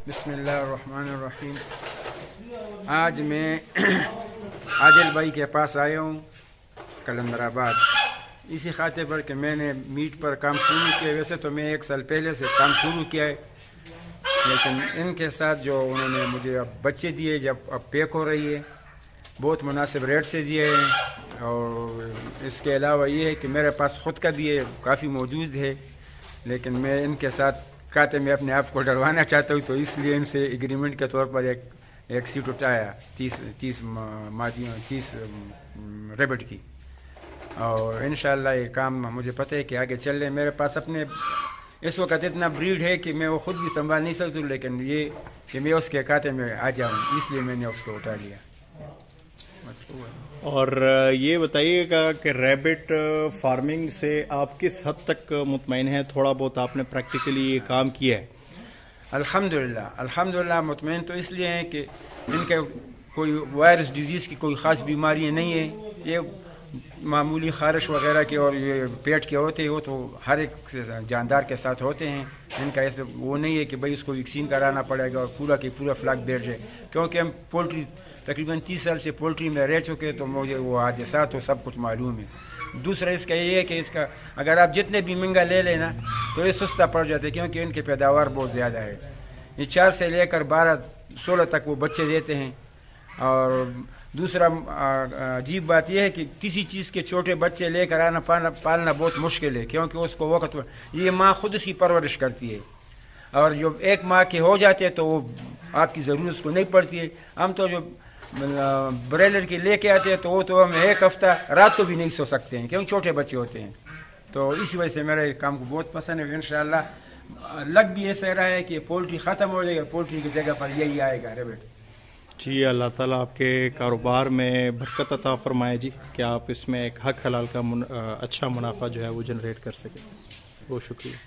بسم اللہ الرحمن الرحیم۔ آج میں عادل بھائی کے پاس آیا ہوں کلندر آباد، اسی خاطر پر کہ میں نے میٹ پر کام شروع کیا۔ ویسے تو میں 1 سال پہلے سے کام شروع کیا ہے، لیکن ان کے ساتھ جو انہوں نے مجھے اب بچے دیے، جب اب پیک ہو رہی ہے، بہت مناسب ریٹ سے دیے ہیں۔ اور اس کے علاوہ یہ ہے کہ میرے پاس خود کا بھی ہے، کافی موجود ہے، لیکن میں ان کے ساتھ کہتے میں اپنے آپ کو ڈروانا چاہتا ہوں، تو اس لیے ان سے ایگریمنٹ کے طور پر ایک سیٹ اٹھایا 30 ریبٹ کی، اور انشاءاللہ یہ کام مجھے پتہ ہے کہ آگے چل رہے ہیں۔ میرے پاس اپنے اس وقت اتنا بریڈ ہے کہ میں وہ خود بھی سنبھال نہیں سکتا، لیکن یہ کہ میں اس کے کھاتے میں آ جاؤں، اس لیے میں نے اس کو اٹھا لیا۔ اور یہ بتائیے گا کہ ریبٹ فارمنگ سے آپ کس حد تک مطمئن ہیں؟ تھوڑا بہت آپ نے پریکٹیکلی یہ کام کیا ہے؟ الحمدللہ مطمئن تو اس لیے ہیں کہ ان کے کوئی وائرس ڈیزیز کی کوئی خاص بیماری نہیں ہے۔ یہ معمولی خارش وغیرہ کے اور یہ پیٹ کے ہوتے ہیں، وہ تو ہر ایک جاندار کے ساتھ ہوتے ہیں۔ ان کا ایسے وہ نہیں ہے کہ بھئی اس کو ویکسین کرانا پڑے گا اور پورا کی پورا فلاک بیٹھ جائے، کیونکہ ہم پولٹری تقریباً 30 سال سے پولٹری میں رہ چکے، تو مجھے وہ حادثات و سب کچھ معلوم ہے۔ دوسرا اس کا یہ ہے کہ اس کا اگر آپ جتنے بھی مہنگا لے لینا تو یہ سستا پڑ جاتا ہے، کیونکہ ان کی پیداوار بہت زیادہ ہے۔ یہ 4 سے لے کر 12-16 تک وہ بچے دیتے ہیں۔ اور دوسرا عجیب بات یہ ہے کہ کسی چیز کے چھوٹے بچے لے کر آنا پالنا بہت مشکل ہے، کیونکہ اس کو وقت یہ ماں خود اس کی پرورش کرتی ہے، اور جو 1 ماہ کے ہو جاتے ہیں تو وہ آپ کی ضرورت اس کو نہیں پڑتی ہے۔ ہم تو جو بریلر کے لے کے آتے ہیں تو وہ تو ہم 1 ہفتہ رات کو بھی نہیں سو سکتے ہیں، کیونکہ چھوٹے بچے ہوتے ہیں۔ تو اسی وجہ سے میرا یہ کام کو بہت پسند ہے۔ انشاءاللہ لگ بھی ایسا رہا ہے کہ پولٹری ختم ہو جائے گا، پولٹری کی جگہ پر یہی آئے گا ریبٹ۔ جی، اللہ تعالیٰ آپ کے کاروبار میں برکت عطا فرمائے جی، کہ آپ اس میں ایک حق حلال کا اچھا منافع جو ہے وہ جنریٹ کر سکیں۔ بہت شکریہ۔